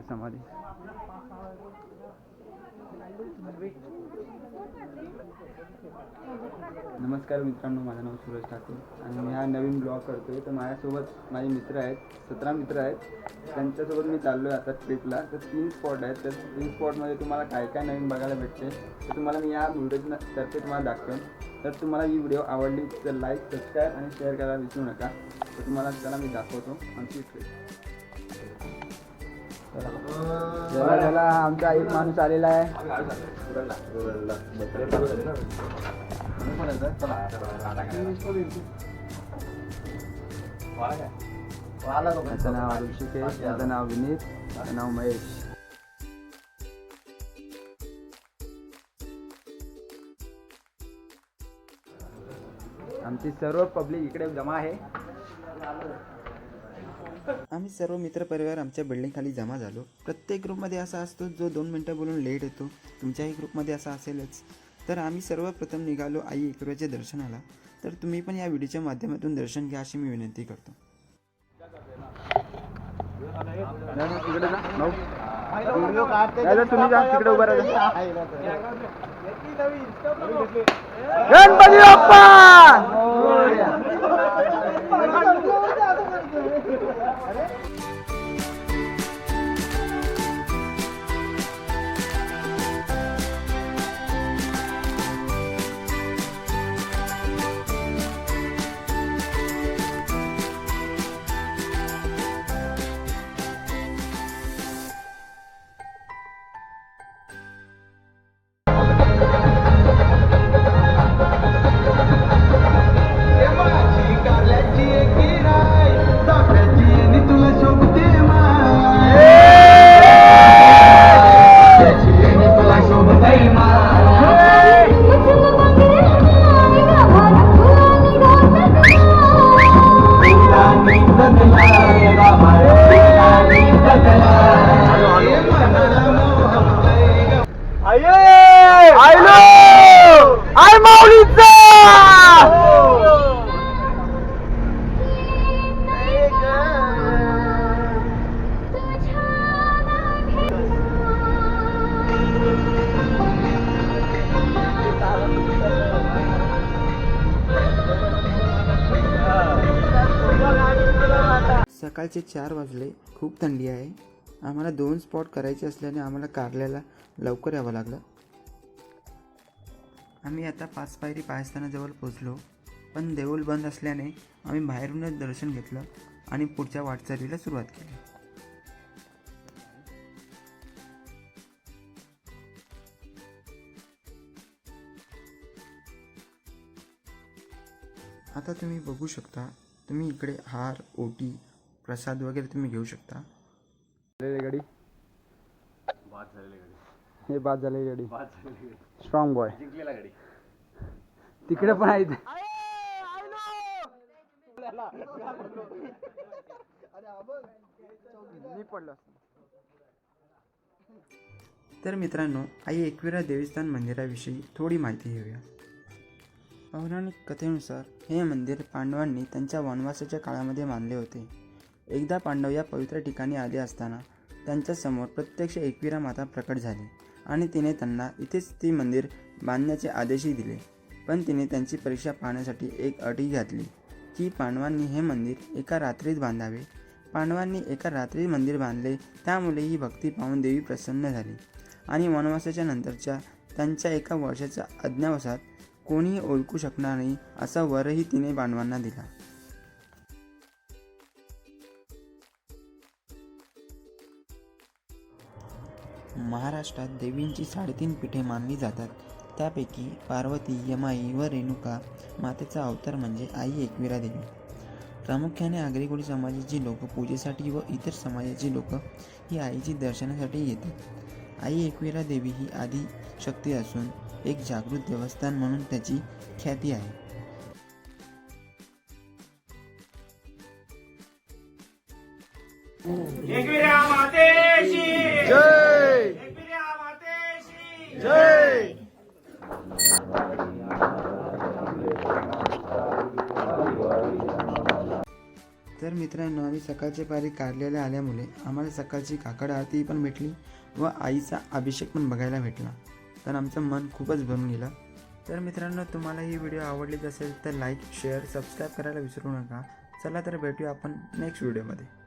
समाधी. नमस्कार मित्रांनो, माझं नाव सुरेश ठाकूर आणि मी हा नवीन ब्लॉग करतोय. तर माझ्यासोबत माझे मित्र आहेत, 17 मित्र आहेत. त्यांच्यासोबत मी चाललो आहे आता ट्रिपला. तर 3 स्पॉट आहेत. तर 3 स्पॉटमध्ये तुम्हाला काय काय नवीन बघायला भेटते तर तुम्हाला मी या व्हिडिओतर्फे तुम्हाला दाखवेन. तर तुम्हाला ही व्हिडिओ आवडली तर लाईक, सबस्क्राईब आणि शेअर करायला विसरू नका. तर तुम्हाला त्याला मी दाखवतो आमची ट्रिप. चला आमचा एक माणूस आलेला आहे. त्याचं नाव ऋषिकेश, त्याचं नाव विनीत, त्याचं नाव महेश. आमची सर्व पब्लिक इकडे जमा आहे. आम्ही सर्व मित्रपरिवार आमच्या बिल्डिंग खाली जमा झालो. प्रत्येक ग्रुपमध्ये असा असतो जो 2 मिनटं बोलून लेट येतो. तुमच्याही ग्रुपमध्ये असा असेलच. तर आम्ही सर्वप्रथम निघालो आई एकविराच्या दर्शनाला. तर तुम्ही पण या व्हिडिओच्या माध्यमातून दर्शन घ्या अशी मी विनंती करतो. तुम्ही जा तिकडे उभा राहा. गणपती बाप्पा. सकाळचे 4 वाजले. खूप थंडी आहे. आम्हाला 2 स्पॉट करायचे असल्याने आम्हाला कारल्याला लवकर यावं लागलं. आम्ही आता 5 पायरी पायस्थानाजवळ पोचलो. पण देऊळ बंद असल्याने आम्ही बाहेरूनच दर्शन घेतलं आणि पुढच्या वाटचालीला सुरुवात केली. आता तुम्ही बघू शकता. तुम्ही इकडे हार, ओटी, प्रसाद वगैरे तुम्ही घेऊ शकता. गाडी हे बाद झालेली गाडी. स्ट्रॉंग बॉय जिंकलेला गाडी. तिकडे पण आहे. तर मित्रांनो, आई एकविरा देवस्थान मंदिराविषयी थोडी माहिती घेऊया. पौराणिक कथेनुसार हे मंदिर पांडवांनी त्यांच्या वनवासाच्या काळामध्ये बांधले होते. एकदा पांडव या पवित्र ठिकाणी आले असताना त्यांच्यासमोर प्रत्यक्ष एकविरा माता प्रकट झाली आणि तिने त्यांना इथेच ती मंदिर बांधण्याचे आदेशही दिले. पण तिने त्यांची परीक्षा पाहण्यासाठी एक अटही घातली की पांडवांनी हे मंदिर एका रात्रीत बांधावे. पांडवांनी एका रात्रीत मंदिर बांधले. त्यामुळे ही भक्ती पाहून देवी प्रसन्न झाली आणि वनवासाच्या नंतरच्या त्यांच्या 1 वर्षाच्या अज्ञातवासात कोणीही ओळखू शकणार नाही असा वरही तिने पांडवांना दिला. महाराष्ट्रात देवींची 3.5 पीठे मानली जातात. त्यापैकी पार्वती, यमाई व रेणुका मातेचा अवतार म्हणजे आई एकविरा देवी. प्रामुख्याने आगरी-कोळी समाजाची लोक पूजेसाठी व इतर समाजाची लोक ही आईची दर्शनासाठी येतात. आई एकविरा देवी ही आदी शक्ती असून एक जागृत देवस्थान म्हणून त्याची ख्याती आहे. एकविरा मातेची जय. एकविरा मातेची जय. तर मित्रांनो, आम्ही सकाळची पारी कार्यालय आल्यामुळे आम्हाला सकाळची काकड आरती पण भेटली व आईचा अभिषेक पण बघायला भेटला. तर आमचं मन खूपच भरून गेलं. तर मित्रांनो, तुम्हाला ही व्हिडिओ आवडलीच असेल तर लाईक, शेअर, सबस्क्राईब करायला विसरू नका. चला तर भेटूया आपण नेक्स्ट व्हिडिओमध्ये.